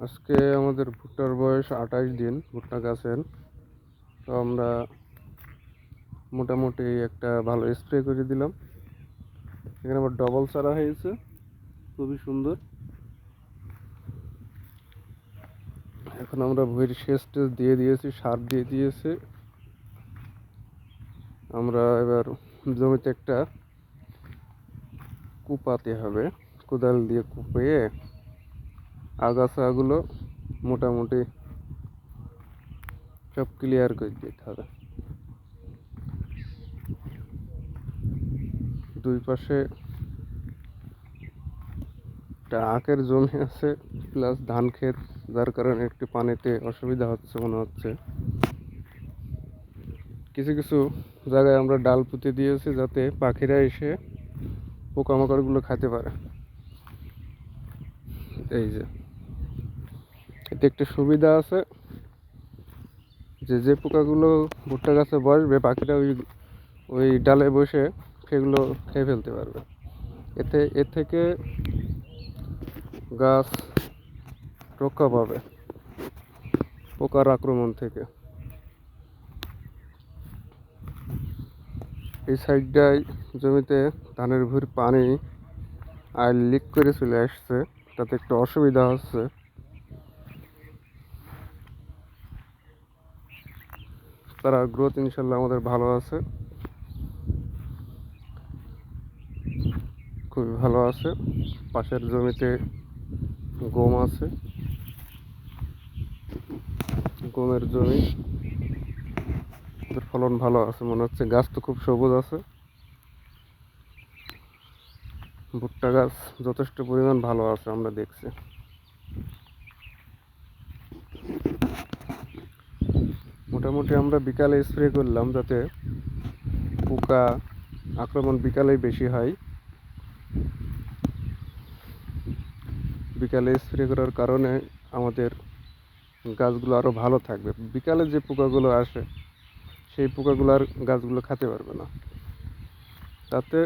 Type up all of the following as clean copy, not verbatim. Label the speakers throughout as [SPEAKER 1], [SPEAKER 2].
[SPEAKER 1] আজকে আমাদের ভুট্টার বয়স 28 দিন ভুট্টা গাছের। তো আমরা মোটামুটি একটা ভালো স্প্রে করে দিলাম। এখানে আবার ডবল চারা হয়েছে, খুবই সুন্দর। এখন আমরা ভুঁইয়ের সেচ টেচ দিয়ে দিয়েছি, সার দিয়ে দিয়েছি। আমরা এবার জমিতে একটা কুপাতে হবে, কোদাল দিয়ে কুপিয়ে আগাছাগুলো মোটামুটি সব ক্লিয়ার করে দিতে হবে। দুই পাশে একটা আখের জমি আছে, প্লাস ধান ক্ষেত, যার কারণে একটু পানিতে অসুবিধা হচ্ছে মনে হচ্ছে। কিছু কিছু জায়গায় আমরা ডাল পুঁতে দিয়েছি যাতে পাখিরা এসে পোকামাকড়গুলো খেতে পারে। এই যে এতে একটা সুবিধা আছে যে যে পোকাগুলো ভুট্টা গাছে বসবে, পাখিরা ওই ওই ডালে বসে সেগুলো খেয়ে ফেলতে পারবে। এর থেকে গাছ রক্ষা পাবে পোকার আক্রমণ থেকে। এই সাইডটায় জমিতে ধানের ভুঁইর পানি আর লিক করে চলে আসছে, তাতে একটু অসুবিধা হচ্ছে। তারা গ্রোথ ইনশাল্লাহ আমাদের ভালো আছে, খুবই ভালো আছে। পাশের জমিতে গম আছে, গমের জমি, ওদের ফলন ভালো আছে মনে হচ্ছে। গাছ তো খুব সবুজ আছে, ভুট্টা গাছ যথেষ্ট পরিমাণ ভালো আছে আমরা দেখছি। মোটামুটি আমরা বিকালে স্প্রে করলাম যাতে পোকা আক্রমণ বিকালেই বেশি হয়। বিকালে স্প্রে করার কারণে আমাদের গাছগুলো আরও ভালো থাকবে। বিকালে যে পোকাগুলো আসে সেই পোকাগুলো আর গাছগুলো খেতে পারবে না, তাতে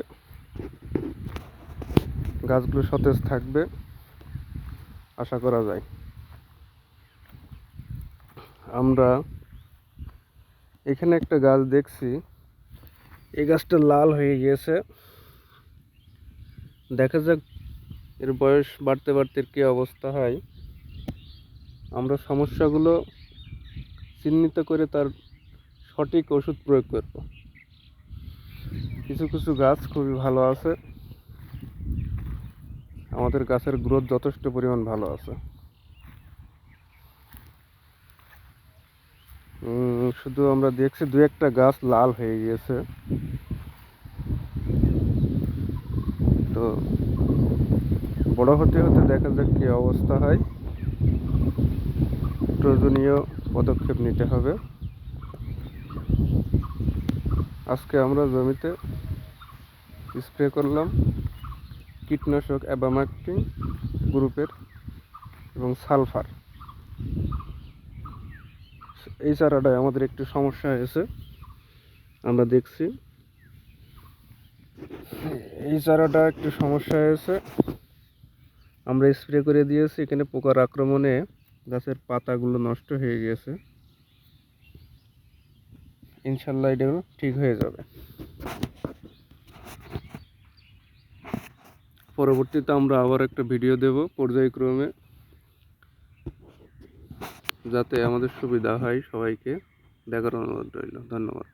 [SPEAKER 1] গাছগুলো সতেজ থাকবে আশা করা যায়। আমরা এখানে একটা গাছ দেখছি, এই গাছটা লাল হয়ে গিয়েছে। দেখা যাক এর বয়স বাড়তে বাড়তে কী অবস্থা হয়। আমরা সমস্যাগুলো চিহ্নিত করে তার সঠিক ওষুধ প্রয়োগ করব। কিছু কিছু গাছ খুবই ভালো আছে, আমাদের গাছের গ্রোথ যথেষ্ট পরিমাণ ভালো আছে। শুধু আমরা দেখছি দু একটা গাছ লাল হয়ে গিয়েছে। তো বড় হতে হতে দেখা যাক কী অবস্থা হয়, প্রয়োজনীয় পদক্ষেপ নিতে হবে। আজকে আমরা জমিতে স্প্রে করলাম কীটনাশক অ্যাবামাক্টিন গ্রুপের এবং সালফার। এই চারাটায় আমাদের একটু সমস্যা হয়েছে, আমরা দেখছি এই চারাটা একটু সমস্যা হয়েছে। আমরা স্প্রে করে দিয়েছি, এখানে পোকার আক্রমণে গাছের পাতাগুলো নষ্ট হয়ে গিয়েছে। ইনশাল্লাহ এটা ঠিক হয়ে যাবে। পরবর্তীতে আমরা আবার একটা ভিডিও দেব পর্যায়ক্রমে, যাতে আমাদের সুবিধা হয়। সবাইকে দেখার অনুরোধ রইল। ধন্যবাদ।